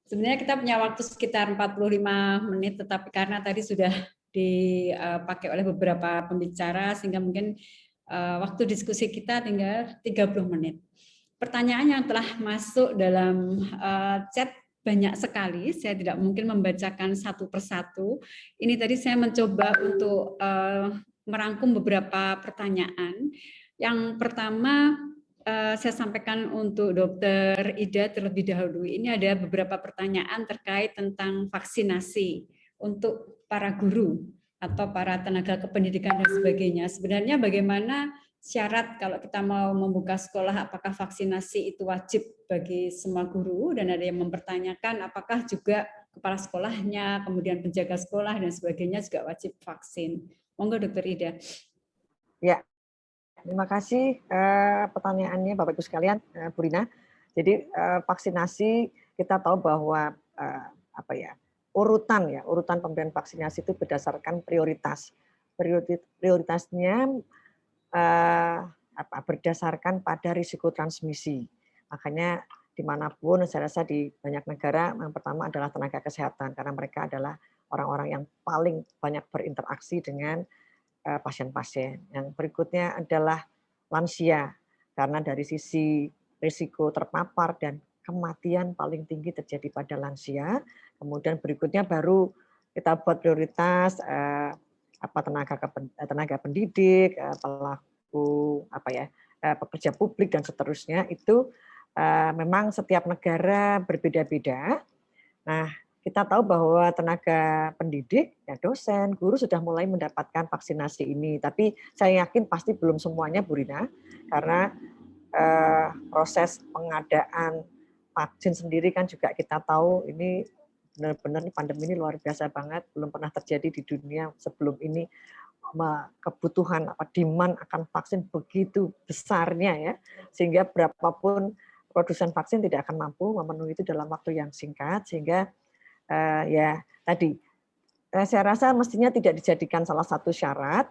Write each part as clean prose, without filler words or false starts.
Sebenarnya kita punya waktu sekitar 45 menit, tetapi karena tadi sudah dipakai oleh beberapa pembicara, sehingga mungkin waktu diskusi kita tinggal 30 menit. Pertanyaan yang telah masuk dalam chat banyak sekali, saya tidak mungkin membacakan satu persatu. Ini tadi saya mencoba untuk merangkum beberapa pertanyaan. Yang pertama, saya sampaikan untuk Dokter Ida terlebih dahulu. Ini ada beberapa pertanyaan terkait tentang vaksinasi untuk para guru atau para tenaga kependidikan dan sebagainya. Sebenarnya bagaimana syarat kalau kita mau membuka sekolah, apakah vaksinasi itu wajib bagi semua guru, dan ada yang mempertanyakan apakah juga kepala sekolahnya, kemudian penjaga sekolah dan sebagainya juga wajib vaksin. Monggo Dokter Ida. Ya, terima kasih pertanyaannya Bapak Ibu sekalian, Bu Rina. Jadi vaksinasi kita tahu bahwa urutan pemberian vaksinasi itu berdasarkan prioritas. Prioritasnya berdasarkan pada risiko transmisi. Makanya dimanapun saya rasa di banyak negara yang pertama adalah tenaga kesehatan karena mereka adalah orang-orang yang paling banyak berinteraksi dengan pasien-pasien. Yang berikutnya adalah lansia, karena dari sisi risiko terpapar dan kematian paling tinggi terjadi pada lansia. Kemudian berikutnya baru kita buat prioritas tenaga pendidik, pelaku pekerja publik dan seterusnya. Itu memang setiap negara berbeda-beda. Nah, kita tahu bahwa tenaga pendidik, ya dosen, guru sudah mulai mendapatkan vaksinasi ini. Tapi saya yakin pasti belum semuanya, Bu Rina, karena proses pengadaan vaksin sendiri kan juga kita tahu ini benar-benar pandemi ini luar biasa banget, belum pernah terjadi di dunia sebelum ini. Kebutuhan demand akan vaksin begitu besarnya ya, sehingga berapapun produsen vaksin tidak akan mampu memenuhi itu dalam waktu yang singkat, sehingga saya rasa mestinya tidak dijadikan salah satu syarat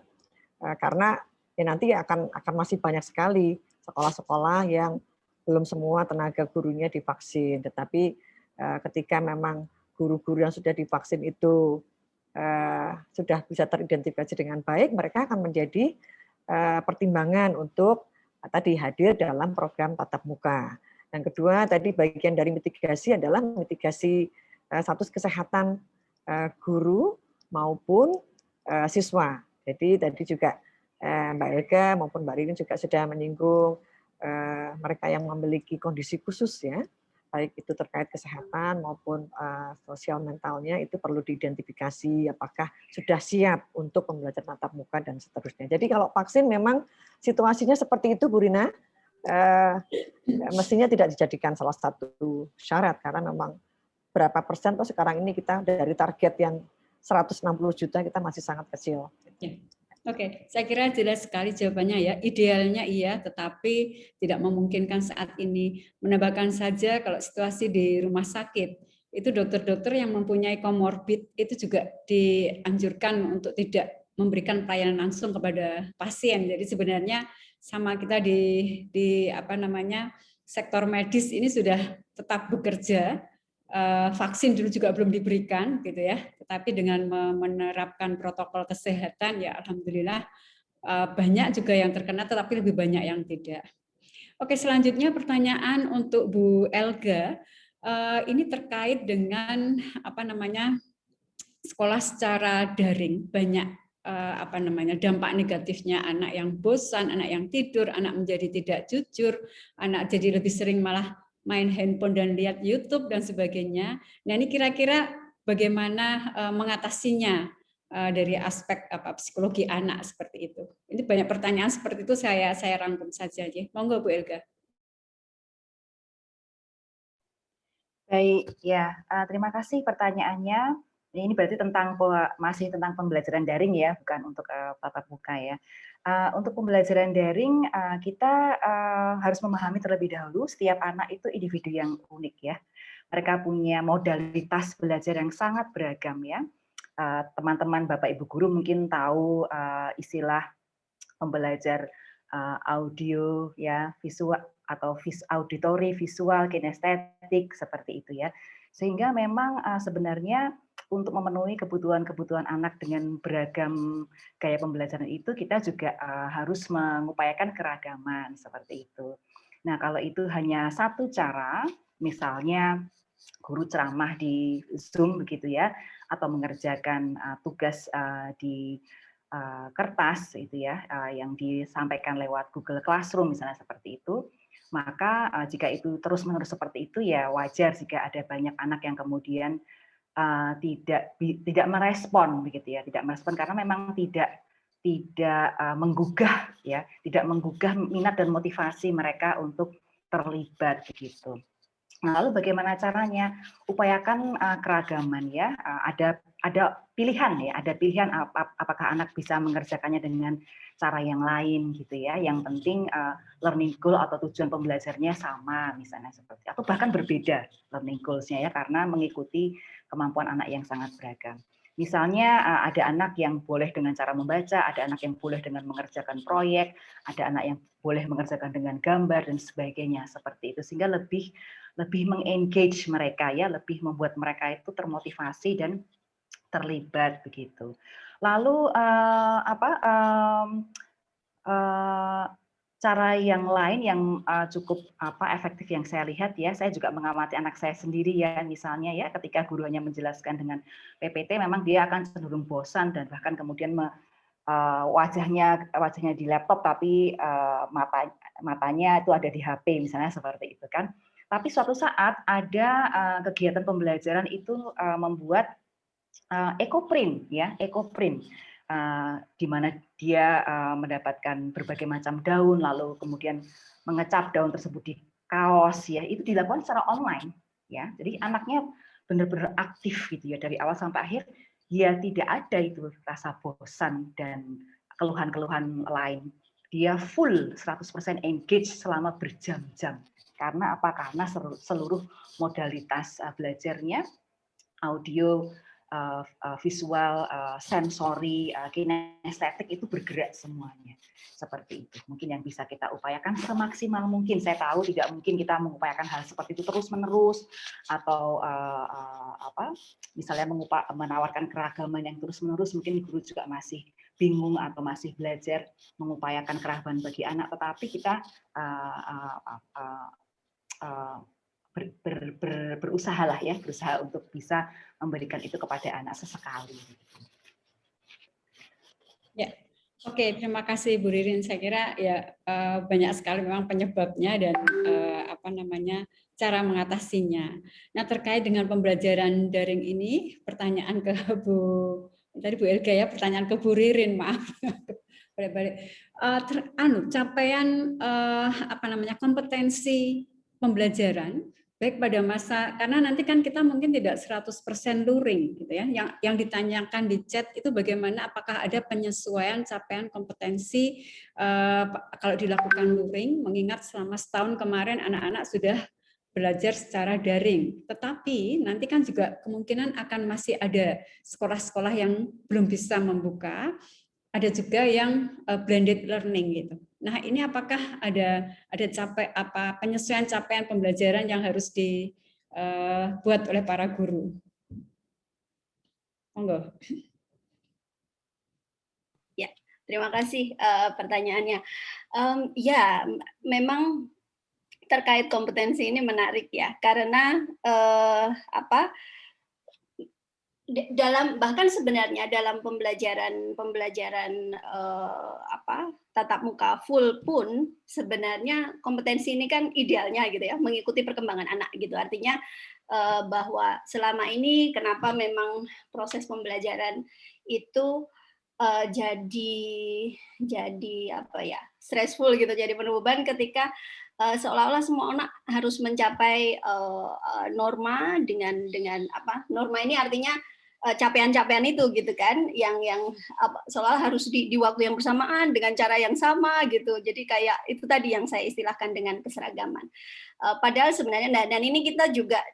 karena nanti akan masih banyak sekali sekolah-sekolah yang belum semua tenaga gurunya divaksin, tetapi ketika memang guru-guru yang sudah divaksin itu sudah bisa teridentifikasi dengan baik, mereka akan menjadi pertimbangan untuk tadi hadir dalam program tatap muka. Yang kedua tadi bagian dari mitigasi adalah mitigasi status kesehatan guru maupun siswa. Jadi tadi juga Mbak Elga maupun Mbak Rini juga sudah menyinggung mereka yang memiliki kondisi khusus ya, baik itu terkait kesehatan maupun sosial mentalnya, itu perlu diidentifikasi apakah sudah siap untuk pembelajaran tatap muka dan seterusnya. Jadi kalau vaksin memang situasinya seperti itu, Bu Rina, mestinya tidak dijadikan salah satu syarat karena memang berapa persen tuh sekarang ini kita dari target yang 160 juta kita masih sangat kecil. Oke, saya kira jelas sekali jawabannya ya. Idealnya iya, tetapi tidak memungkinkan saat ini. Menambahkan saja kalau situasi di rumah sakit, itu dokter-dokter yang mempunyai komorbid itu juga dianjurkan untuk tidak memberikan pelayanan langsung kepada pasien. Jadi sebenarnya sama kita di sektor medis ini sudah tetap bekerja. Vaksin dulu juga belum diberikan gitu ya, tetapi dengan menerapkan protokol kesehatan ya alhamdulillah banyak juga yang terkena tetapi lebih banyak yang tidak. Oke, selanjutnya pertanyaan untuk Bu Elga, ini terkait dengan sekolah secara daring, banyak dampak negatifnya, anak yang bosan, anak yang tidur, anak menjadi tidak jujur, anak jadi lebih sering malah main handphone dan lihat YouTube dan sebagainya. Nah, ini kira-kira bagaimana mengatasinya dari aspek psikologi anak seperti itu. Ini banyak pertanyaan seperti itu, saya rangkum saja ya. Monggo Bu Elga. Baik, ya. Terima kasih pertanyaannya. Ini berarti masih tentang pembelajaran daring ya, bukan untuk tatap muka ya. Untuk pembelajaran daring, kita harus memahami terlebih dahulu setiap anak itu individu yang unik ya. Mereka punya modalitas belajar yang sangat beragam ya. Teman-teman Bapak Ibu guru mungkin tahu istilah pembelajar audio ya, visual atau auditory, visual, kinestetik seperti itu ya. Sehingga memang sebenarnya untuk memenuhi kebutuhan-kebutuhan anak dengan beragam gaya pembelajaran itu, kita juga harus mengupayakan keragaman seperti itu. Nah, kalau itu hanya satu cara, misalnya guru ceramah di Zoom begitu ya, atau mengerjakan tugas di kertas itu ya, yang disampaikan lewat Google Classroom misalnya seperti itu, maka jika itu terus-menerus seperti itu ya wajar jika ada banyak anak yang kemudian tidak merespon begitu ya, tidak merespon karena memang tidak menggugah ya, tidak menggugah minat dan motivasi mereka untuk terlibat begitu. Nah, lalu bagaimana caranya? Upayakan keragaman ya. Ada pilihan ya, ada pilihan apakah anak bisa mengerjakannya dengan cara yang lain gitu ya. Yang penting learning goal atau tujuan pembelajarnya sama misalnya seperti, atau bahkan berbeda learning goals-nya ya, karena mengikuti kemampuan anak yang sangat beragam. Misalnya ada anak yang boleh dengan cara membaca, ada anak yang boleh dengan mengerjakan proyek, ada anak yang boleh mengerjakan dengan gambar dan sebagainya seperti itu, sehingga lebih mengengage mereka ya, lebih membuat mereka itu termotivasi dan terlibat begitu. Lalu cara yang lain yang cukup efektif yang saya lihat ya, saya juga mengamati anak saya sendiri ya, misalnya ya ketika gurunya menjelaskan dengan PPT memang dia akan cenderung bosan dan bahkan kemudian wajahnya di laptop tapi matanya itu ada di HP misalnya seperti itu kan. Tapi suatu saat ada kegiatan pembelajaran itu membuat ekoprint ya, ekoprint di mana dia mendapatkan berbagai macam daun lalu kemudian mengecap daun tersebut di kaos ya, itu dilakukan secara online ya. Jadi anaknya benar-benar aktif gitu ya dari awal sampai akhir, ya tidak ada itu rasa bosan dan keluhan-keluhan lain. Dia full 100% engage selama berjam-jam. Karena apa? Karena seluruh modalitas belajarnya, audio, visual, sensori, kinestetik itu bergerak semuanya. Seperti itu. Mungkin yang bisa kita upayakan semaksimal mungkin. Saya tahu tidak mungkin kita mengupayakan hal seperti itu terus-menerus, atau misalnya menawarkan keragaman yang terus-menerus, mungkin guru juga masih bingung atau masih belajar mengupayakan keragaman bagi anak, tetapi kita berusaha lah ya, berusaha untuk bisa memberikan itu kepada anak sesekali. Ya, oke, terima kasih Bu Ririn. Saya kira ya banyak sekali memang penyebabnya dan cara mengatasinya. Nah, terkait dengan pembelajaran daring ini, pertanyaan ke tadi Bu Elga ya, pertanyaan ke Bu Ririn, maaf. Balik-balik. Capaian kompetensi pembelajaran baik pada masa, karena nanti kan kita mungkin tidak 100% luring gitu ya. Yang ditanyakan di chat itu bagaimana, apakah ada penyesuaian capaian kompetensi kalau dilakukan luring, mengingat selama setahun kemarin anak-anak sudah belajar secara daring. Tetapi nanti kan juga kemungkinan akan masih ada sekolah-sekolah yang belum bisa membuka, ada juga yang blended learning gitu. Nah, ini apakah ada penyesuaian capaian pembelajaran yang harus dibuat oleh para guru? Monggo. Ya, terima kasih pertanyaannya. Ya, memang terkait kompetensi ini menarik ya, karena bahkan sebenarnya dalam pembelajaran tatap muka full pun sebenarnya kompetensi ini kan idealnya gitu ya, mengikuti perkembangan anak gitu. Artinya bahwa selama ini kenapa memang proses pembelajaran itu jadi stressful gitu, jadi penuh beban ketika seolah-olah semua anak harus mencapai norma dengan norma ini artinya capaian-capaian itu gitu kan, yang seolah harus di waktu yang bersamaan dengan cara yang sama gitu. Jadi kayak itu tadi yang saya istilahkan dengan keseragaman. Padahal sebenarnya dan ini kita juga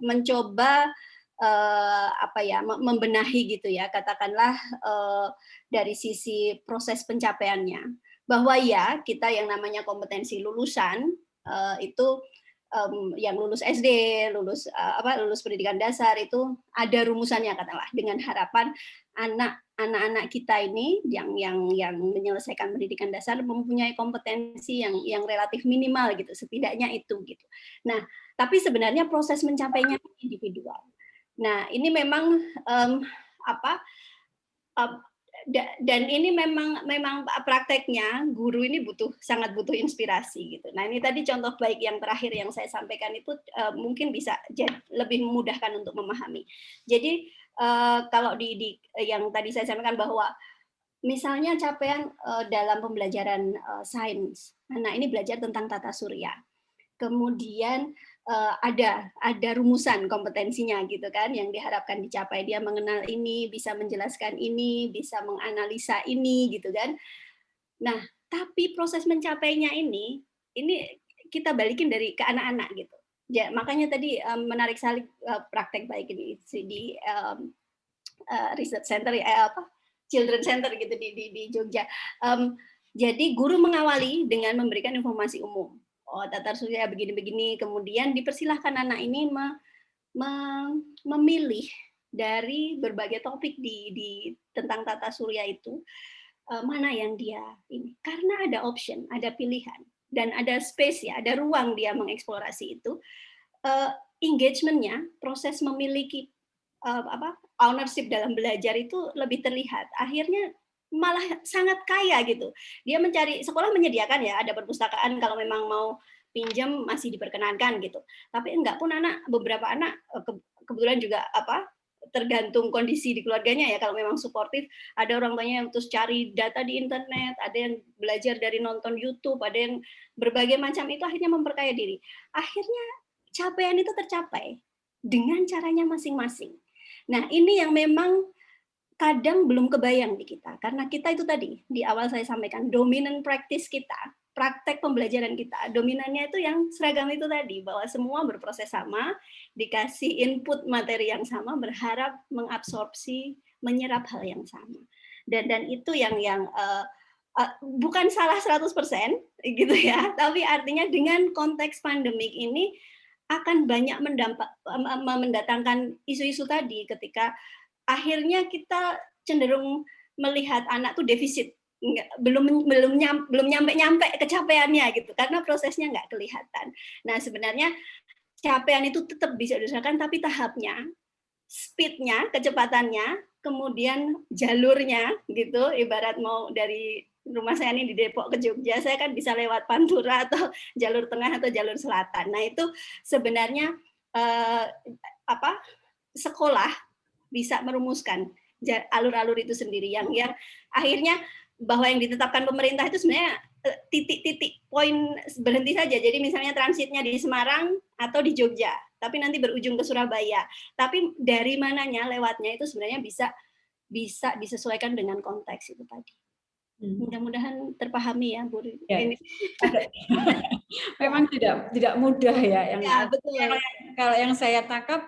mencoba membenahi gitu ya, katakanlah dari sisi proses pencapaiannya, bahwa ya kita yang namanya kompetensi lulusan itu yang lulus SD, lulus lulus pendidikan dasar itu ada rumusannya katakanlah, dengan harapan anak-anak kita ini yang menyelesaikan pendidikan dasar mempunyai kompetensi yang relatif minimal gitu, setidaknya itu gitu. Nah, tapi sebenarnya proses mencapainya individual. Nah, ini memang dan ini memang prakteknya guru ini sangat butuh inspirasi gitu. Nah, ini tadi contoh baik yang terakhir yang saya sampaikan itu mungkin bisa lebih memudahkan untuk memahami. Jadi kalau di yang tadi saya sampaikan bahwa misalnya capaian dalam pembelajaran sains. Nah, ini belajar tentang tata surya. Kemudian ada rumusan kompetensinya gitu kan yang diharapkan dicapai, dia mengenal ini, bisa menjelaskan ini, bisa menganalisa ini gitu kan. Nah, tapi proses mencapainya ini kita balikin dari ke anak-anak gitu. Ya, makanya tadi menarik sekali praktek baik ini di research center children center gitu di Jogja. Jadi guru mengawali dengan memberikan informasi umum. Oh, tata surya begini-begini, kemudian dipersilahkan anak ini memilih dari berbagai topik di tentang tata surya itu mana yang dia ini, karena ada option, ada pilihan dan ada space ya, ada ruang dia mengeksplorasi itu. Engagementnya, proses memiliki ownership dalam belajar itu lebih terlihat. Akhirnya malah sangat kaya gitu. Dia mencari, sekolah menyediakan ya, ada perpustakaan kalau memang mau pinjam masih diperkenankan gitu. Tapi enggak pun beberapa anak kebetulan juga tergantung kondisi di keluarganya ya, kalau memang suportif, ada orang tuanya yang terus cari data di internet, ada yang belajar dari nonton YouTube, ada yang berbagai macam, itu akhirnya memperkaya diri. Akhirnya capaian itu tercapai dengan caranya masing-masing. Nah, ini yang memang kadang belum kebayang di kita, karena kita itu tadi di awal saya sampaikan dominant practice kita, praktek pembelajaran kita, dominannya itu yang seragam itu tadi, bahwa semua berproses sama, dikasih input materi yang sama, berharap mengabsorpsi, menyerap hal yang sama, dan itu yang bukan salah 100% gitu ya, tapi artinya dengan konteks pandemik ini akan banyak mendatangkan isu-isu tadi ketika akhirnya kita cenderung melihat anak tuh defisit, belum nyampe kecapaiannya gitu, karena prosesnya nggak kelihatan. Nah, sebenarnya capaian itu tetap bisa dirasakan, tapi tahapnya, speednya, kecepatannya, kemudian jalurnya gitu, ibarat mau dari rumah saya ini di Depok ke Jogja, saya kan bisa lewat Pantura atau jalur tengah atau jalur selatan. Nah, itu sebenarnya sekolah bisa merumuskan alur-alur itu sendiri yang akhirnya bahwa yang ditetapkan pemerintah itu sebenarnya titik-titik poin berhenti saja. Jadi misalnya transitnya di Semarang atau di Jogja, tapi nanti berujung ke Surabaya. Tapi dari mananya lewatnya itu sebenarnya bisa disesuaikan dengan konteks itu tadi. Mudah-mudahan terpahami ya, Bu. Ya. Memang tidak mudah ya. Betul. Kalau yang saya tangkap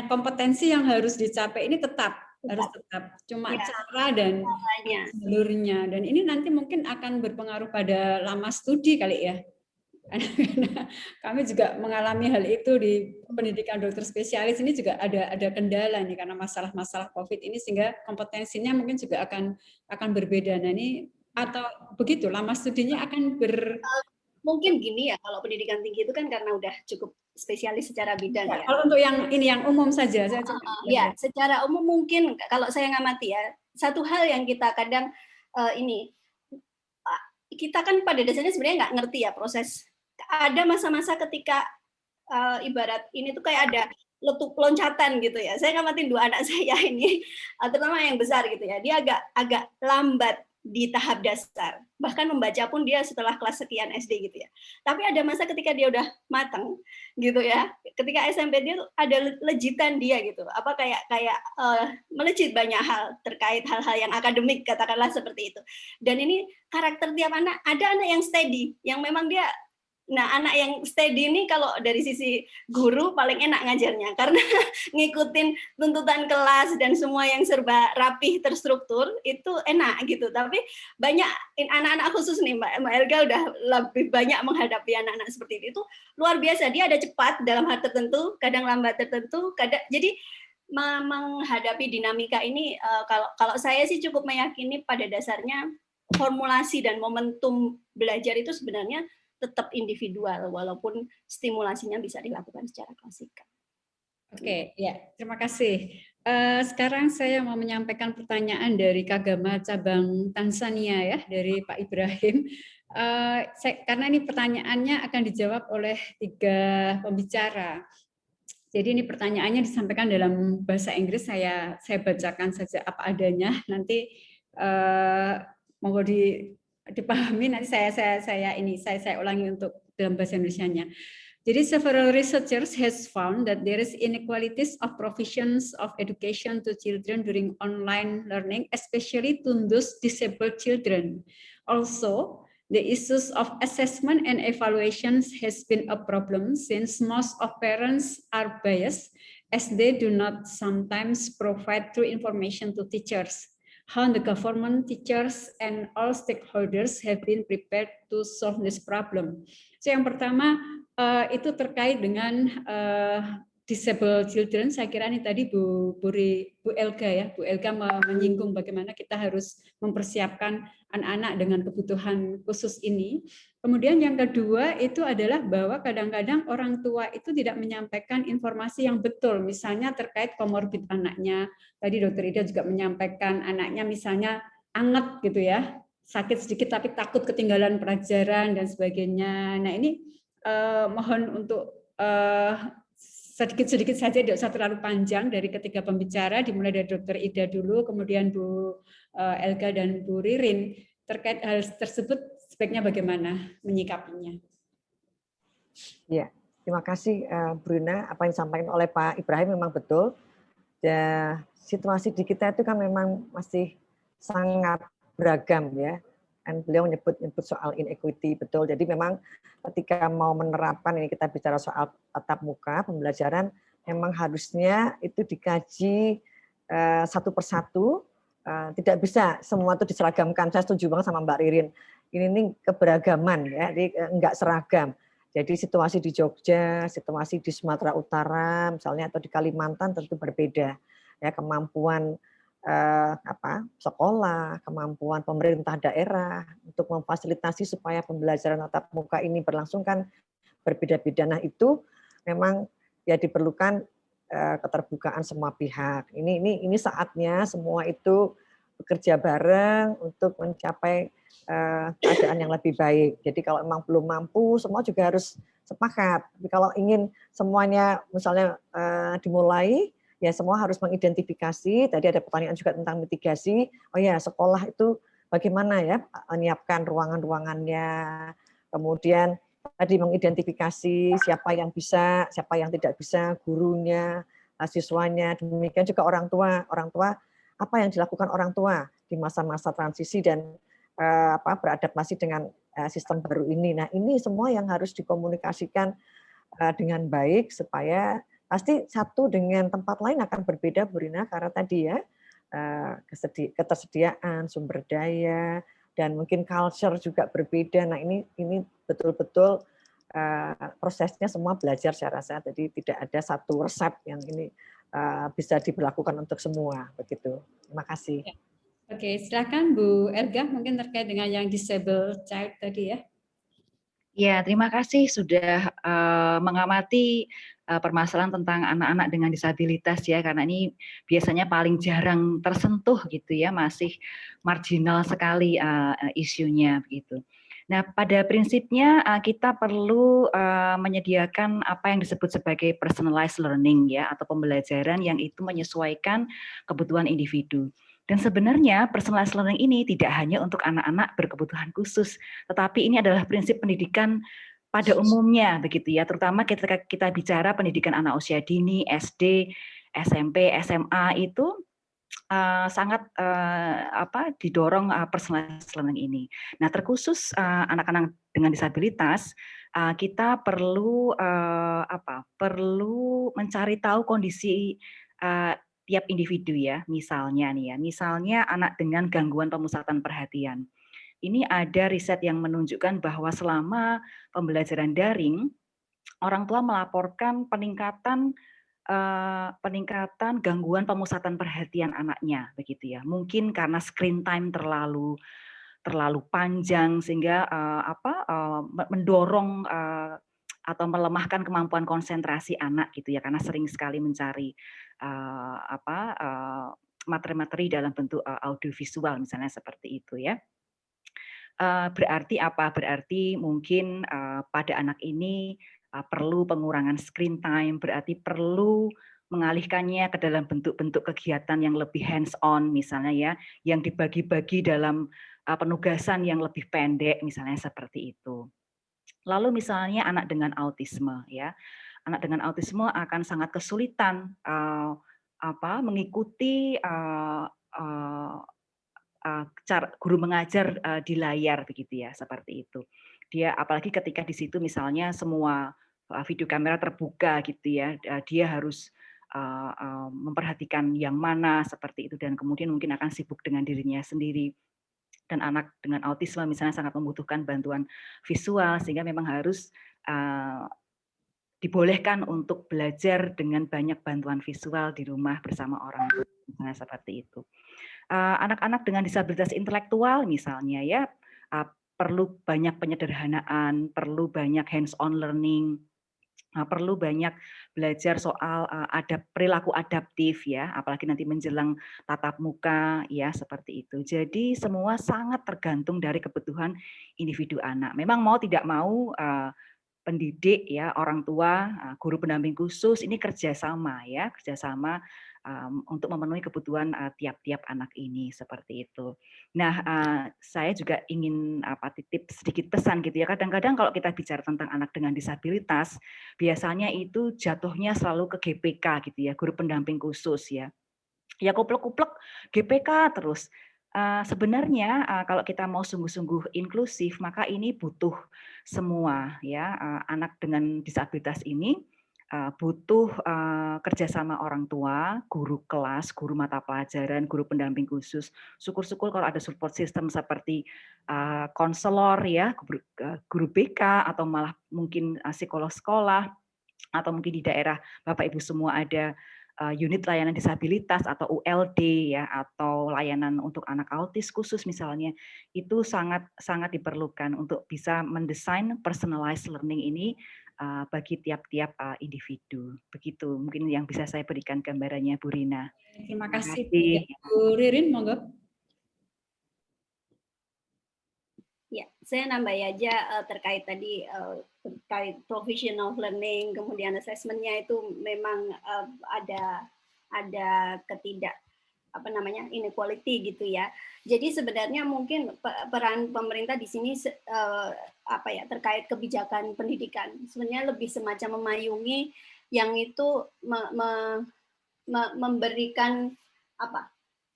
kompetensi yang harus dicapai ini harus tetap. Cuma cara dan jalurnya. Dan ini nanti mungkin akan berpengaruh pada lama studi kali ya. Kami juga mengalami hal itu di pendidikan dokter spesialis ini, juga ada kendala nih karena masalah-masalah COVID ini, sehingga kompetensinya mungkin juga akan berbeda. Nah, ini atau begitu lama studinya akan mungkin gini ya, kalau pendidikan tinggi itu kan karena udah cukup spesialis secara bidang ya. Kalau untuk yang umum saja, ya, secara umum mungkin kalau saya ngamati ya, satu hal yang kita kadang kita kan pada dasarnya sebenarnya nggak ngerti ya proses. Ada masa-masa ketika ibarat ini tuh kayak ada loncatan gitu ya. Saya ngamatin 2 anak saya ini, terutama yang besar gitu ya. Dia agak lambat di tahap dasar. Bahkan membaca pun dia setelah kelas sekian SD gitu ya. Tapi ada masa ketika dia udah matang gitu ya. Ketika SMP dia tuh ada lejitan dia gitu. Kayak melejit banyak hal terkait hal-hal yang akademik, katakanlah seperti itu. Dan ini karakter tiap anak, ada anak yang steady, yang memang dia Nah, anak yang steady ini kalau dari sisi guru paling enak ngajarnya karena ngikutin tuntutan kelas dan semua yang serba rapih terstruktur itu enak gitu. Tapi banyak anak-anak khusus nih Mbak Elga udah lebih banyak menghadapi anak-anak seperti itu luar biasa. Dia ada cepat dalam hal tertentu, kadang lambat tertentu, jadi menghadapi dinamika ini kalau saya sih cukup meyakini pada dasarnya formulasi dan momentum belajar itu sebenarnya tetap individual walaupun stimulasinya bisa dilakukan secara klasikal. Oke, ya, terima kasih. Sekarang saya mau menyampaikan pertanyaan dari Kagama cabang Tanzania ya, dari Pak Ibrahim. Karena ini pertanyaannya akan dijawab oleh 3 pembicara. Jadi ini pertanyaannya disampaikan dalam bahasa Inggris, saya bacakan saja apa adanya. Nanti mohon dipahami, nanti saya ulangi untuk dalam bahasa Indonesianya. Jadi several researchers has found that there is inequalities of provisions of education to children during online learning, especially to those disabled children. Also, the issues of assessment and evaluations has been a problem since most of parents are biased as they do not sometimes provide true information to teachers. How the government, teachers, and all stakeholders have been prepared to solve this problem. So yang pertama itu terkait dengan disabled children. Saya kira ini tadi Bu Elga ya, Bu Elga menyinggung bagaimana kita harus mempersiapkan anak-anak dengan kebutuhan khusus ini. Kemudian yang kedua itu adalah bahwa kadang-kadang orang tua itu tidak menyampaikan informasi yang betul, misalnya terkait komorbid anaknya. Tadi Dokter Ida juga menyampaikan anaknya misalnya anget gitu ya, sakit sedikit tapi takut ketinggalan pelajaran dan sebagainya. Nah ini mohon untuk sedikit-sedikit saja, tidak usah terlalu panjang dari ketiga pembicara, dimulai dari Dokter Ida dulu, kemudian Bu Elga dan Bu Ririn. Terkait hal tersebut sebaiknya bagaimana menyikapinya? Ya, terima kasih Bruna. Apa yang disampaikan oleh Pak Ibrahim memang betul. Ya, situasi di kita itu kan memang masih sangat beragam ya. Dan beliau menyebut soal inequity, betul. Jadi memang ketika mau menerapkan, ini kita bicara soal tatap muka, pembelajaran, memang harusnya itu dikaji satu persatu, tidak bisa semua itu diseragamkan. Saya setuju banget sama Mbak Ririn. Ini keberagaman ya, jadi enggak seragam. Jadi situasi di Jogja, situasi di Sumatera Utara, misalnya atau di Kalimantan tentu berbeda. Ya, kemampuan sekolah, kemampuan pemerintah daerah untuk memfasilitasi supaya pembelajaran tatap muka ini berlangsung kan berbeda-beda. Nah itu memang ya diperlukan keterbukaan semua pihak. Ini saatnya semua itu bekerja bareng untuk mencapai keadaan yang lebih baik. Jadi kalau memang belum mampu, semua juga harus sepakat. Tapi kalau ingin semuanya misalnya dimulai, ya semua harus mengidentifikasi. Tadi ada pertanyaan juga tentang mitigasi. Oh ya, sekolah itu bagaimana ya menyiapkan ruangan-ruangannya. Kemudian tadi mengidentifikasi siapa yang bisa, siapa yang tidak bisa, gurunya, siswanya. Demikian juga orang tua. Orang tua, apa yang dilakukan orang tua di masa-masa transisi dan beradaptasi dengan sistem baru ini. Nah, ini semua yang harus dikomunikasikan dengan baik supaya pasti satu dengan tempat lain akan berbeda, Bu Rina, karena tadi ya ketersediaan sumber daya dan mungkin culture juga berbeda. Nah, ini betul-betul prosesnya semua belajar saya rasa. Jadi tidak ada satu resep yang ini bisa diberlakukan untuk semua begitu. Terima kasih. Oke, silakan Bu Elga mungkin terkait dengan yang disabled child tadi ya. Ya, terima kasih sudah mengamati permasalahan tentang anak-anak dengan disabilitas ya, karena ini biasanya paling jarang tersentuh gitu ya, masih marginal sekali isunya begitu. Nah, pada prinsipnya kita perlu menyediakan apa yang disebut sebagai personalized learning ya, atau pembelajaran yang itu menyesuaikan kebutuhan individu. Dan sebenarnya personalized learning ini tidak hanya untuk anak-anak berkebutuhan khusus, tetapi ini adalah prinsip pendidikan pada umumnya begitu ya, terutama ketika kita bicara pendidikan anak usia dini, SD, SMP, SMA itu sangat didorong personalized learning ini. Nah, terkhusus anak-anak dengan disabilitas, kita perlu perlu mencari tahu kondisi tiap individu ya. Misalnya nih ya, misalnya anak dengan gangguan pemusatan perhatian. Ini ada riset yang menunjukkan bahwa selama pembelajaran daring, orang tua melaporkan peningkatan gangguan pemusatan perhatian anaknya, begitu ya. Mungkin karena screen time terlalu panjang sehingga mendorong atau melemahkan kemampuan konsentrasi anak gitu ya, karena sering sekali mencari materi-materi dalam bentuk audiovisual misalnya seperti itu ya. Berarti apa? Berarti mungkin pada anak ini perlu pengurangan screen time, berarti perlu mengalihkannya ke dalam bentuk-bentuk kegiatan yang lebih hands on misalnya ya, yang dibagi-bagi dalam penugasan yang lebih pendek misalnya seperti itu. Lalu misalnya anak dengan autisme ya. Anak dengan autisme akan sangat kesulitan mengikuti cara guru mengajar di layar begitu ya, seperti itu. Dia apalagi ketika di situ misalnya semua video kamera terbuka gitu ya, dia harus memperhatikan yang mana seperti itu, dan kemudian mungkin akan sibuk dengan dirinya sendiri. Dan anak dengan autisme misalnya sangat membutuhkan bantuan visual, sehingga memang harus dibolehkan untuk belajar dengan banyak bantuan visual di rumah bersama orang tua, misalnya seperti itu. Anak-anak dengan disabilitas intelektual misalnya ya, perlu banyak penyederhanaan, perlu banyak hands-on learning, perlu banyak belajar soal perilaku adaptif ya, apalagi nanti menjelang tatap muka ya, seperti itu. Jadi semua sangat tergantung dari kebutuhan individu anak. Memang mau tidak mau pendidik ya, orang tua, guru pendamping khusus ini kerjasama ya, kerjasama untuk memenuhi kebutuhan tiap-tiap anak ini seperti itu. Nah, saya juga ingin titip sedikit pesan gitu ya. Kadang-kadang kalau kita bicara tentang anak dengan disabilitas, biasanya itu jatuhnya selalu ke GPK gitu ya, guru pendamping khusus ya. Ya kuplek-kuplek GPK terus. Sebenarnya kalau kita mau sungguh-sungguh inklusif, maka ini butuh semua ya, anak dengan disabilitas ini butuh kerjasama orang tua, guru kelas, guru mata pelajaran, guru pendamping khusus. Syukur-syukur kalau ada support system seperti konselor ya, guru BK, atau malah mungkin psikolog sekolah, atau mungkin di daerah Bapak Ibu semua ada unit layanan disabilitas atau ULD ya, atau layanan untuk anak autis khusus misalnya, itu sangat sangat diperlukan untuk bisa mendesain personalized learning ini bagi tiap-tiap individu. Begitu mungkin yang bisa saya berikan gambarannya, Bu Rina. Terima kasih. Bu Ririn, monggo. Ya, saya nambah aja terkait tadi terkait professional learning, kemudian assessment-nya itu memang ada ketidak inequality gitu ya. Jadi sebenarnya mungkin peran pemerintah di sini terkait kebijakan pendidikan sebenarnya lebih semacam memayungi yang itu memberikan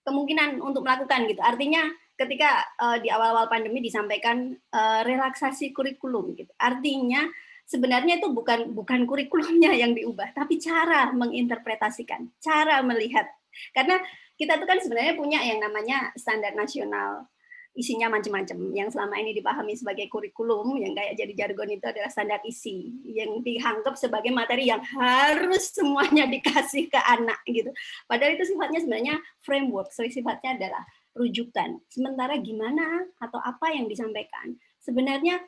kemungkinan untuk melakukan gitu. Artinya ketika di awal-awal pandemi disampaikan relaksasi kurikulum gitu. Artinya sebenarnya itu bukan kurikulumnya yang diubah, tapi cara menginterpretasikan, cara melihat. Karena kita tuh kan sebenarnya punya yang namanya standar nasional, isinya macam-macam. Yang selama ini dipahami sebagai kurikulum, yang kayak jadi jargon itu adalah standar isi, yang dianggap sebagai materi yang harus semuanya dikasih ke anak gitu. Padahal itu sifatnya sebenarnya framework, sifatnya adalah rujukan. Sementara gimana atau apa yang disampaikan sebenarnya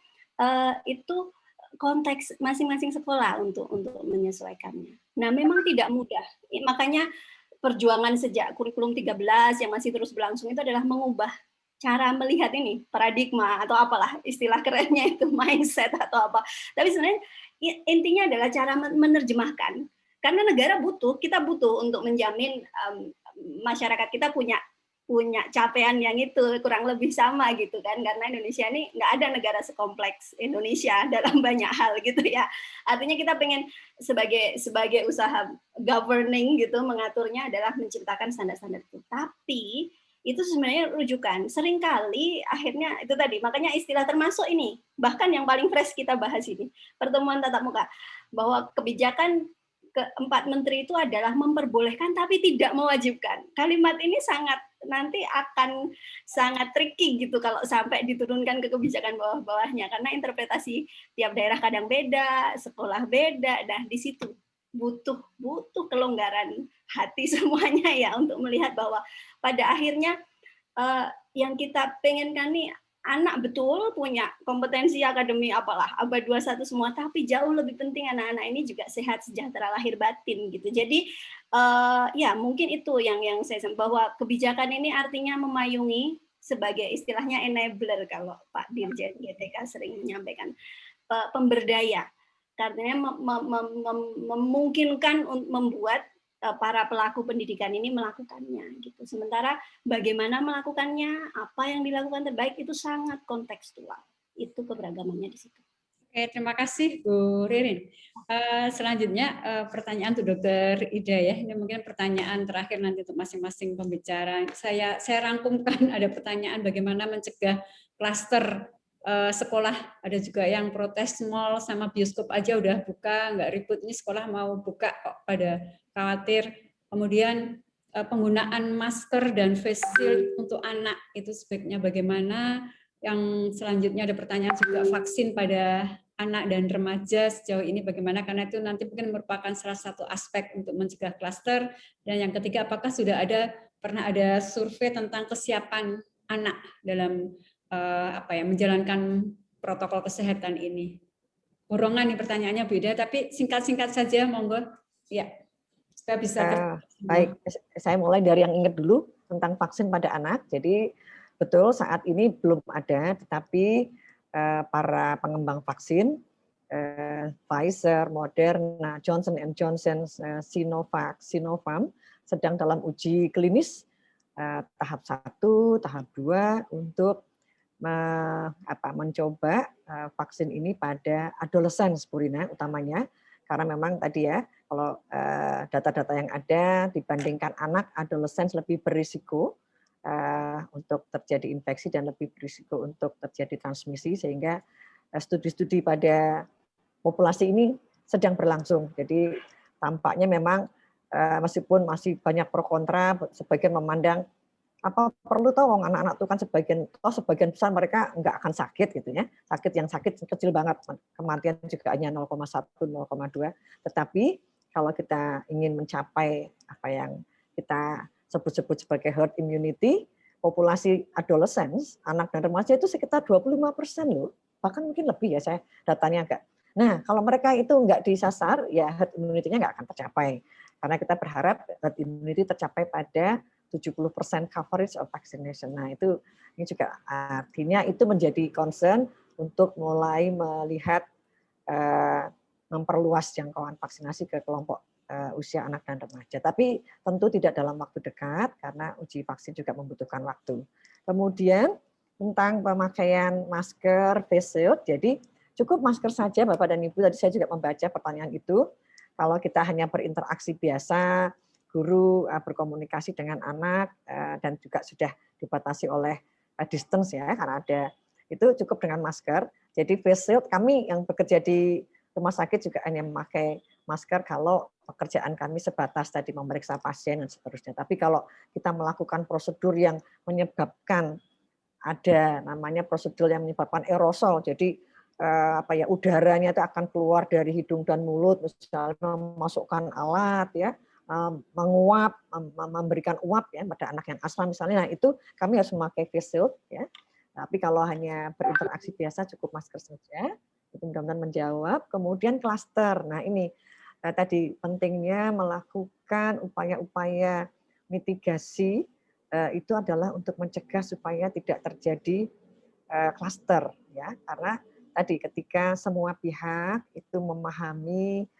itu konteks masing-masing sekolah untuk menyesuaikannya. Nah, memang tidak mudah. Makanya perjuangan sejak kurikulum 13 yang masih terus berlangsung itu adalah mengubah cara melihat ini, paradigma atau apalah istilah kerennya itu, mindset atau apa. Tapi sebenarnya intinya adalah cara menerjemahkan. Karena negara kita butuh untuk menjamin masyarakat kita punya capaian yang itu kurang lebih sama gitu kan, karena Indonesia ini nggak ada negara sekompleks Indonesia dalam banyak hal gitu ya. Artinya kita pengen sebagai usaha governing gitu mengaturnya adalah menciptakan standar-standar itu. Tapi itu sebenarnya rujukan. Seringkali akhirnya itu tadi, makanya istilah termasuk ini, bahkan yang paling fresh kita bahas ini, pertemuan tatap muka, bahwa kebijakan keempat menteri itu adalah memperbolehkan tapi tidak mewajibkan. Kalimat ini sangat nanti akan sangat tricky gitu kalau sampai diturunkan ke kebijakan bawah-bawahnya, karena interpretasi tiap daerah kadang beda, sekolah beda. Nah, di situ butuh kelonggaran hati semuanya ya untuk melihat bahwa pada akhirnya yang kita pengenkan nih anak betul punya kompetensi akademi apalah abad 21 semua, tapi jauh lebih penting anak-anak ini juga sehat sejahtera lahir batin gitu. Jadi ya mungkin itu yang saya bahwa kebijakan ini artinya memayungi sebagai istilahnya enabler kalau Pak Dirjen GTK sering menyampaikan, pemberdaya, karena memungkinkan membuat para pelaku pendidikan ini melakukannya gitu. Sementara bagaimana melakukannya, apa yang dilakukan terbaik itu sangat kontekstual. Itu keberagamannya di situ. Oke, terima kasih Bu Ririn. Selanjutnya pertanyaan untuk Dr. Ida ya. Ini mungkin pertanyaan terakhir nanti untuk masing-masing pembicara. Saya rangkumkan, ada pertanyaan bagaimana mencegah klaster sekolah. Ada juga yang protes mall sama bioskop aja udah buka, nggak ribut, ini sekolah mau buka kok pada khawatir. Kemudian penggunaan masker dan face shield untuk anak itu sebaiknya bagaimana. Yang selanjutnya ada pertanyaan juga vaksin pada anak dan remaja sejauh ini bagaimana, karena itu nanti mungkin merupakan salah satu aspek untuk mencegah klaster. Dan yang ketiga, apakah sudah pernah ada survei tentang kesiapan anak dalam menjalankan protokol kesehatan ini. Borongan nih pertanyaannya beda, tapi singkat-singkat saja, monggo. Ya, supaya bisa baik, saya mulai dari yang ingat dulu tentang vaksin pada anak. Jadi betul saat ini belum ada, tetapi para pengembang vaksin, Pfizer, Moderna, Johnson & Johnson, Sinovac, Sinopharm sedang dalam uji klinis tahap 1, tahap 2 untuk mencoba vaksin ini pada adolescent, Bu Rina, utamanya, karena memang tadi ya, kalau data-data yang ada dibandingkan anak, adolescent lebih berisiko untuk terjadi infeksi dan lebih berisiko untuk terjadi transmisi, sehingga studi-studi pada populasi ini sedang berlangsung. Jadi tampaknya memang meskipun masih banyak pro kontra, sebagian memandang apa perlu tahu anak-anak itu kan sebagian besar mereka nggak akan sakit gitu ya, yang sakit kecil banget, kematian juga hanya 0,1 0,2. Tetapi kalau kita ingin mencapai apa yang kita sebut sebagai herd immunity, populasi adolescents, anak dan remaja itu sekitar 25% loh, bahkan mungkin lebih ya, saya datanya agak. Nah, kalau mereka itu nggak disasar, ya herd immunity-nya nggak akan tercapai. Karena kita berharap herd immunity tercapai pada 70% coverage of vaccination. Nah, ini juga artinya itu menjadi concern untuk mulai melihat memperluas jangkauan vaksinasi ke kelompok usia anak dan remaja. Tapi tentu tidak dalam waktu dekat karena uji vaksin juga membutuhkan waktu. Kemudian tentang pemakaian masker, face shield, jadi cukup masker saja Bapak dan Ibu. Tadi saya juga membaca pertanyaan itu. Kalau kita hanya berinteraksi biasa, guru berkomunikasi dengan anak dan juga sudah dibatasi oleh distance ya, karena ada itu cukup dengan masker. Jadi face shield, kami yang bekerja di rumah sakit juga hanya memakai masker kalau pekerjaan kami sebatas tadi memeriksa pasien dan seterusnya. Tapi kalau kita melakukan prosedur yang menyebabkan ada namanya prosedur yang menyebabkan aerosol, jadi udaranya itu akan keluar dari hidung dan mulut, misalnya memasukkan alat ya, menguap, memberikan uap ya pada anak yang asma misalnya, nah itu kami harus memakai face shield ya. Tapi kalau hanya berinteraksi biasa cukup masker saja. Itu mudah-mudahan menjawab. Kemudian klaster. Nah ini tadi pentingnya melakukan upaya-upaya mitigasi itu adalah untuk mencegah supaya tidak terjadi klaster ya. Karena tadi ketika semua pihak itu memahami,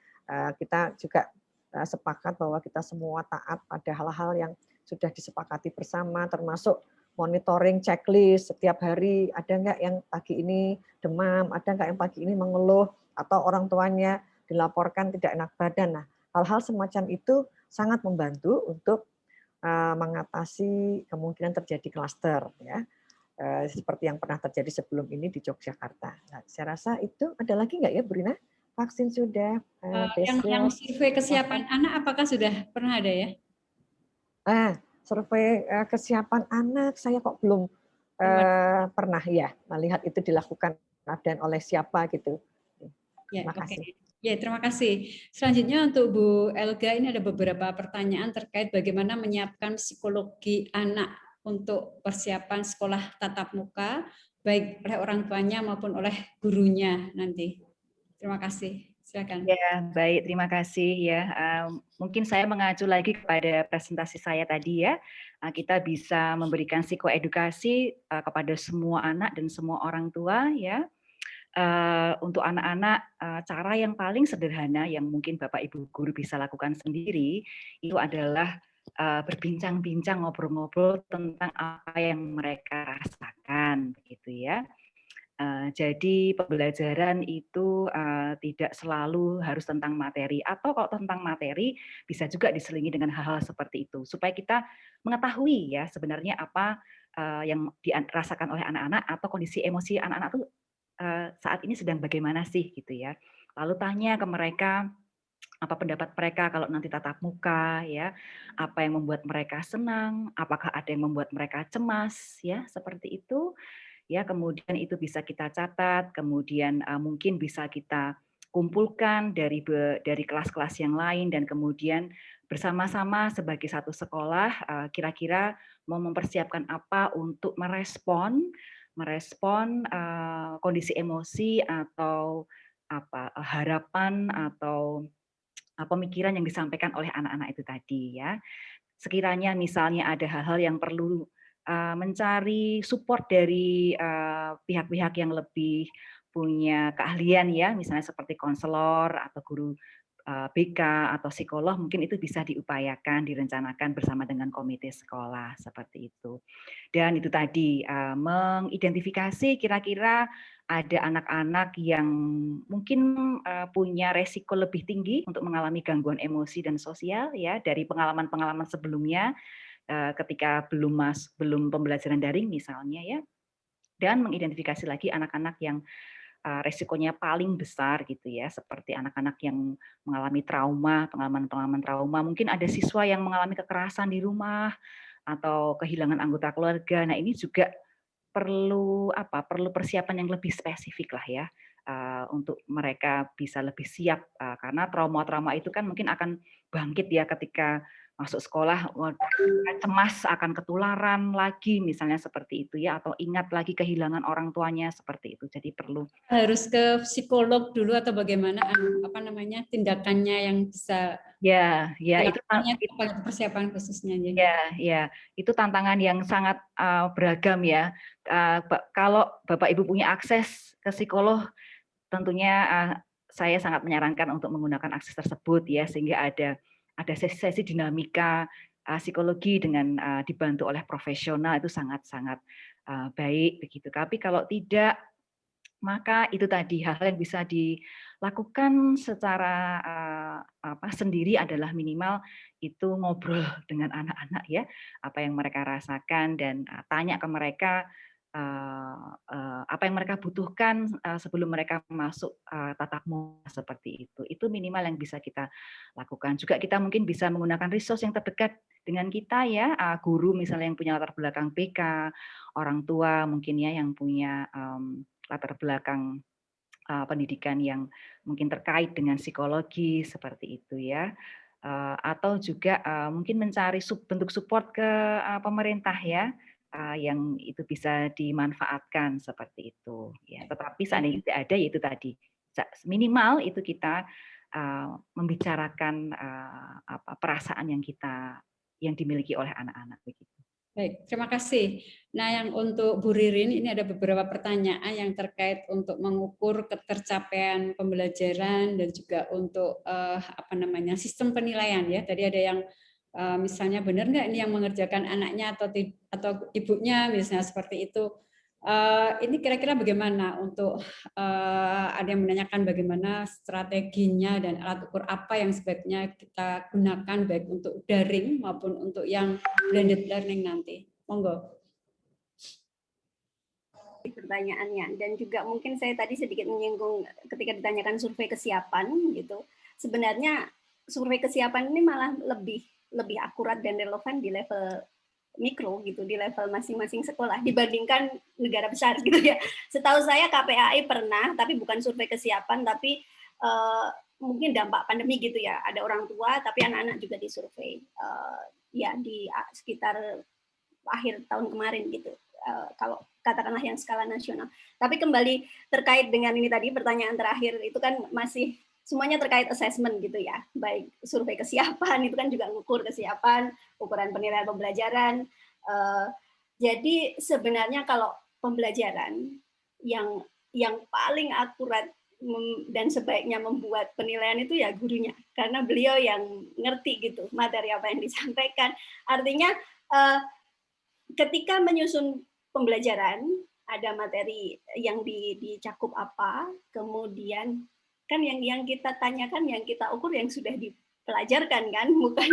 kita juga sepakat bahwa kita semua taat pada hal-hal yang sudah disepakati bersama, termasuk monitoring checklist setiap hari, ada nggak yang pagi ini demam, ada nggak yang pagi ini mengeluh, atau orang tuanya dilaporkan tidak enak badan. Nah, hal-hal semacam itu sangat membantu untuk mengatasi kemungkinan terjadi klaster ya. Seperti yang pernah terjadi sebelum ini di Yogyakarta. Nah, saya rasa itu ada lagi nggak ya, Bu Rina? Vaksin sudah, yang survei kesiapan anak apakah sudah pernah ada ya? Survei kesiapan anak saya kok belum pernah ya melihat itu dilakukan dan oleh siapa gitu. Ya, Terima kasih. Ya, terima kasih. Selanjutnya untuk Bu Elga, ini ada beberapa pertanyaan terkait bagaimana menyiapkan psikologi anak untuk persiapan sekolah tatap muka, baik oleh orang tuanya maupun oleh gurunya nanti. Terima kasih. Silakan. Ya, baik. Terima kasih ya. Mungkin saya mengacu lagi kepada presentasi saya tadi ya. Kita bisa memberikan psikoedukasi kepada semua anak dan semua orang tua ya. Untuk anak-anak, cara yang paling sederhana yang mungkin Bapak Ibu guru bisa lakukan sendiri itu adalah berbincang-bincang, ngobrol-ngobrol tentang apa yang mereka rasakan, begitu ya. Jadi pembelajaran itu tidak selalu harus tentang materi, atau kalau tentang materi bisa juga diselingi dengan hal-hal seperti itu supaya kita mengetahui ya sebenarnya apa yang dirasakan oleh anak-anak atau kondisi emosi anak-anak itu saat ini sedang bagaimana sih gitu ya. Lalu tanya ke mereka apa pendapat mereka kalau nanti tatap muka ya, apa yang membuat mereka senang, apakah ada yang membuat mereka cemas ya, seperti itu. Ya, kemudian itu bisa kita catat, kemudian mungkin bisa kita kumpulkan dari kelas-kelas yang lain dan kemudian bersama-sama sebagai satu sekolah kira-kira mau mempersiapkan apa untuk merespon kondisi emosi atau harapan atau pemikiran yang disampaikan oleh anak-anak itu tadi ya. Sekiranya misalnya ada hal-hal yang perlu mencari support dari pihak-pihak yang lebih punya keahlian ya, misalnya seperti konselor atau guru BK atau psikolog, mungkin itu bisa diupayakan, direncanakan bersama dengan komite sekolah seperti itu. Dan itu tadi mengidentifikasi kira-kira ada anak-anak yang mungkin punya resiko lebih tinggi untuk mengalami gangguan emosi dan sosial ya dari pengalaman-pengalaman sebelumnya ketika belum pembelajaran daring misalnya ya, dan mengidentifikasi lagi anak-anak yang resikonya paling besar gitu ya, seperti anak-anak yang mengalami trauma, pengalaman-pengalaman trauma, mungkin ada siswa yang mengalami kekerasan di rumah atau kehilangan anggota keluarga. Nah, ini juga perlu persiapan yang lebih spesifik lah ya, untuk mereka bisa lebih siap karena trauma-trauma itu kan mungkin akan bangkit ya ketika masuk sekolah, cemas akan ketularan lagi misalnya seperti itu ya, atau ingat lagi kehilangan orang tuanya seperti itu. Jadi perlu harus ke psikolog dulu atau bagaimana tindakannya yang bisa itu persiapan khususnya. Ya, itu tantangan yang sangat beragam ya. Kalau Bapak Ibu punya akses ke psikolog, tentunya saya sangat menyarankan untuk menggunakan akses tersebut ya, sehingga ada sesi dinamika psikologi dengan dibantu oleh profesional itu sangat-sangat baik begitu. Tapi kalau tidak, maka itu tadi hal-hal yang bisa dilakukan secara sendiri adalah minimal itu ngobrol dengan anak-anak ya, apa yang mereka rasakan dan tanya ke mereka apa yang mereka butuhkan sebelum mereka masuk tatap muka seperti itu. Itu minimal yang bisa kita lakukan. Juga kita mungkin bisa menggunakan resource yang terdekat dengan kita ya, guru misalnya yang punya latar belakang BK, orang tua mungkin ya yang punya latar belakang pendidikan yang mungkin terkait dengan psikologi seperti itu ya, atau juga mungkin mencari bentuk support ke pemerintah ya, yang itu bisa dimanfaatkan seperti itu ya. Tetapi seandainya tidak ada ya itu tadi minimal itu kita membicarakan perasaan yang dimiliki oleh anak-anak begitu. Baik, terima kasih. Nah, yang untuk Bu Ririn ini ada beberapa pertanyaan yang terkait untuk mengukur ketercapaian pembelajaran dan juga untuk sistem penilaian ya. Tadi ada yang misalnya benar nggak ini yang mengerjakan anaknya atau ibunya misalnya seperti itu. Ini kira-kira bagaimana untuk ada yang menanyakan bagaimana strateginya dan alat ukur apa yang sebaiknya kita gunakan baik untuk daring maupun untuk yang blended learning nanti. Monggo. Pertanyaannya, dan juga mungkin saya tadi sedikit menyinggung ketika ditanyakan survei kesiapan gitu. Sebenarnya survei kesiapan ini malah lebih akurat dan relevan di level mikro gitu, di level masing-masing sekolah dibandingkan negara besar gitu ya. Setahu saya KPAI pernah, tapi bukan survei kesiapan, tapi mungkin dampak pandemi gitu ya. Ada orang tua, tapi anak-anak juga disurvei ya di sekitar akhir tahun kemarin gitu. Kalau katakanlah yang skala nasional. Tapi kembali terkait dengan ini tadi pertanyaan terakhir itu kan masih semuanya terkait assessment gitu ya, baik survei kesiapan itu kan juga mengukur kesiapan, ukuran penilaian pembelajaran. Jadi sebenarnya kalau pembelajaran yang paling akurat dan sebaiknya membuat penilaian itu ya gurunya, karena beliau yang ngerti gitu materi apa yang disampaikan. Artinya ketika menyusun pembelajaran ada materi yang dicakup apa, kemudian kan yang kita tanyakan, yang kita ukur yang sudah dipelajarkan kan, bukan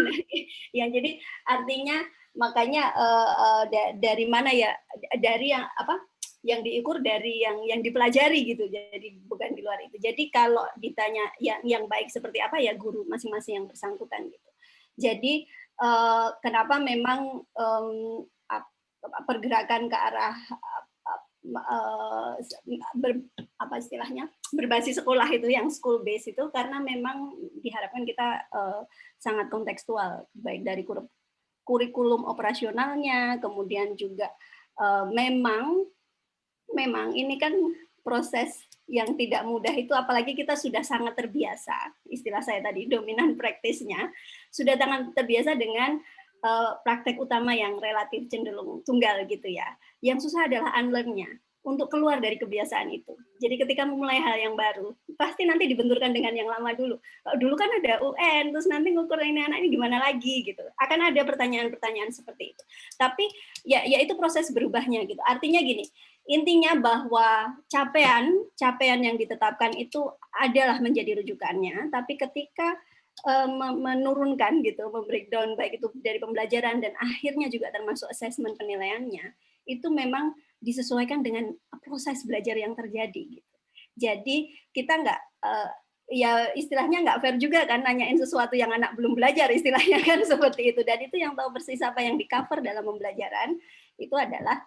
yang jadi artinya makanya dari mana ya, dari yang apa yang diukur dari yang dipelajari gitu, jadi bukan di luar itu. Jadi kalau ditanya yang baik seperti apa ya guru masing-masing yang bersangkutan gitu. Jadi kenapa memang pergerakan ke arah apa istilahnya berbasis sekolah itu yang school base itu karena memang diharapkan kita sangat kontekstual baik dari kurikulum operasionalnya, kemudian juga memang ini kan proses yang tidak mudah itu, apalagi kita sudah sangat terbiasa, istilah saya tadi dominan praktisnya, sudah sangat terbiasa dengan praktek utama yang relatif cenderung tunggal gitu ya. Yang susah adalah unlearn-nya, untuk keluar dari kebiasaan itu. Jadi ketika memulai hal yang baru, pasti nanti dibenturkan dengan yang lama dulu. Dulu kan ada UN, terus nanti ngukur ini anak ini gimana lagi gitu. Akan ada pertanyaan-pertanyaan seperti itu. Tapi ya itu proses berubahnya gitu. Artinya gini, intinya bahwa capaian yang ditetapkan itu adalah menjadi rujukannya, tapi ketika menurunkan gitu, membreakdown baik itu dari pembelajaran dan akhirnya juga termasuk asesmen penilaiannya, itu memang disesuaikan dengan proses belajar yang terjadi gitu. Jadi kita nggak ya istilahnya nggak fair juga kan nanyain sesuatu yang anak belum belajar, istilahnya kan seperti itu. Dan itu yang tahu persis apa yang di cover dalam pembelajaran itu adalah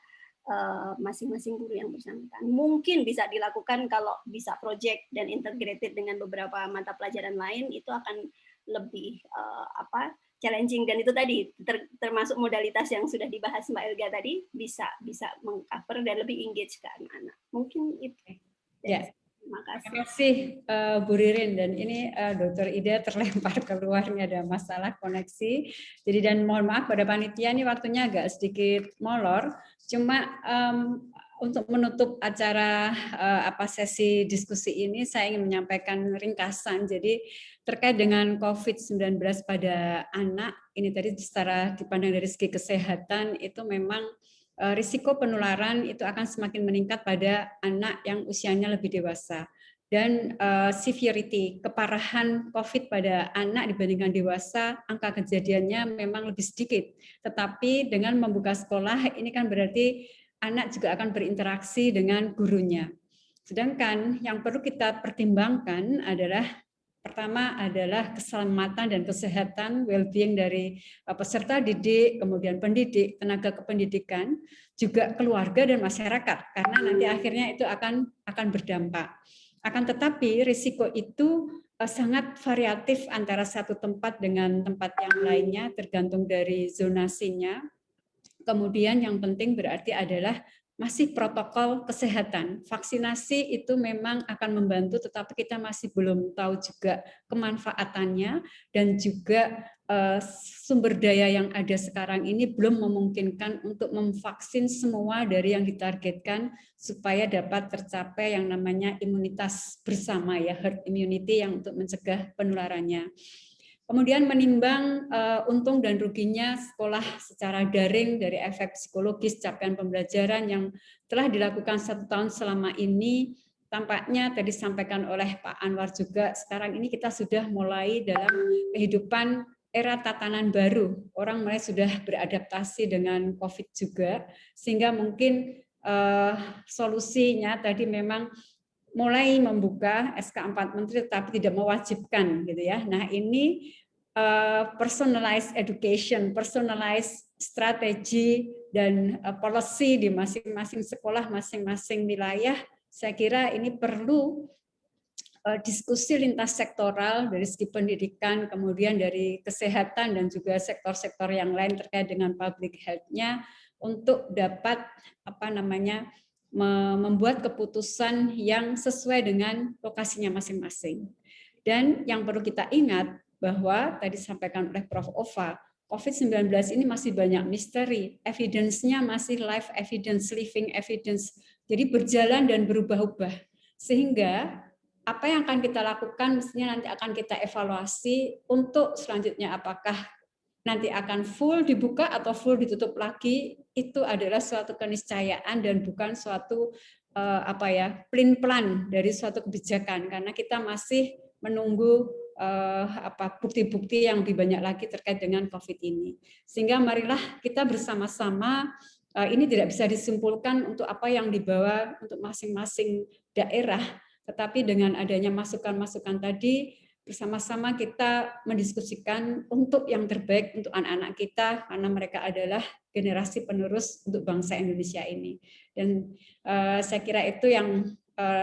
masing-masing guru yang bersangkutan. Mungkin bisa dilakukan kalau bisa project dan integrated dengan beberapa mata pelajaran lain, itu akan lebih challenging, dan itu tadi termasuk modalitas yang sudah dibahas Mbak Elga tadi bisa mengcover dan lebih engage ke anak-anak. Mungkin itu. Ya. Terima kasih Bu Ririn, dan ini Dr. Ida terlempar keluar, ini ada masalah koneksi. Jadi dan mohon maaf pada panitia, ini waktunya agak sedikit molor. Cuma untuk menutup acara sesi diskusi ini, saya ingin menyampaikan ringkasan. Jadi terkait dengan COVID-19 pada anak, ini tadi secara dipandang dari segi kesehatan itu memang risiko penularan itu akan semakin meningkat pada anak yang usianya lebih dewasa, dan severity, keparahan COVID pada anak dibandingkan dewasa, angka kejadiannya memang lebih sedikit. Tetapi dengan membuka sekolah ini kan berarti anak juga akan berinteraksi dengan gurunya. Sedangkan yang perlu kita pertimbangkan adalah pertama adalah keselamatan dan kesehatan, well-being dari peserta didik, kemudian pendidik, tenaga kependidikan, juga keluarga dan masyarakat, karena nanti akhirnya itu akan berdampak. Akan tetapi risiko itu sangat variatif antara satu tempat dengan tempat yang lainnya, tergantung dari zonasinya. Kemudian yang penting berarti adalah masih protokol kesehatan. Vaksinasi itu memang akan membantu, tetapi kita masih belum tahu juga kemanfaatannya, dan juga sumber daya yang ada sekarang ini belum memungkinkan untuk memvaksin semua dari yang ditargetkan supaya dapat tercapai yang namanya imunitas bersama ya, herd immunity, yang untuk mencegah penularannya. Kemudian menimbang untung dan ruginya sekolah secara daring dari efek psikologis capaian pembelajaran yang telah dilakukan 1 tahun selama ini. Tampaknya tadi disampaikan oleh Pak Anwar juga, sekarang ini kita sudah mulai dalam kehidupan era tatanan baru. Orang mulai sudah beradaptasi dengan COVID juga, sehingga mungkin solusinya tadi memang mulai membuka SK 4 Menteri tetapi tidak mewajibkan gitu ya. Nah, ini personalized education, personalized strategi dan policy di masing-masing sekolah, masing-masing wilayah. Saya kira ini perlu diskusi lintas sektoral dari segi pendidikan, kemudian dari kesehatan dan juga sektor-sektor yang lain terkait dengan public health-nya untuk dapat membuat keputusan yang sesuai dengan lokasinya masing-masing. Dan yang perlu kita ingat bahwa tadi disampaikan oleh Prof. Ova, COVID-19 ini masih banyak misteri, evidence-nya masih live evidence, living evidence, jadi berjalan dan berubah-ubah. Sehingga apa yang akan kita lakukan mestinya nanti akan kita evaluasi untuk selanjutnya apakah nanti akan full dibuka atau full ditutup lagi, itu adalah suatu keniscayaan dan bukan suatu plan dari suatu kebijakan, karena kita masih menunggu bukti-bukti yang lebih banyak lagi terkait dengan COVID ini. Sehingga marilah kita bersama-sama, ini tidak bisa disimpulkan untuk apa yang dibawa untuk masing-masing daerah, tetapi dengan adanya masukan-masukan tadi, bersama-sama kita mendiskusikan untuk yang terbaik untuk anak-anak kita, karena mereka adalah generasi penerus untuk bangsa Indonesia ini. Dan saya kira itu yang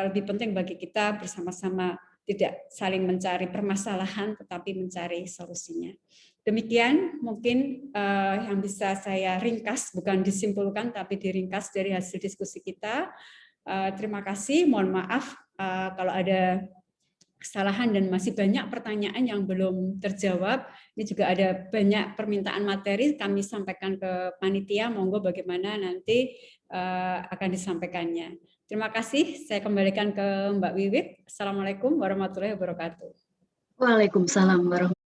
lebih penting bagi kita bersama-sama, tidak saling mencari permasalahan, tetapi mencari solusinya. Demikian mungkin yang bisa saya ringkas, bukan disimpulkan, tapi diringkas dari hasil diskusi kita. Terima kasih, mohon maaf kalau ada kesalahan dan masih banyak pertanyaan yang belum terjawab. Ini juga ada banyak permintaan materi, kami sampaikan ke panitia, monggo bagaimana nanti akan disampaikannya. Terima kasih, saya kembalikan ke Mbak Wiwit. Assalamualaikum warahmatullahi wabarakatuh. Waalaikumsalam warahmatullahi wabarakatuh.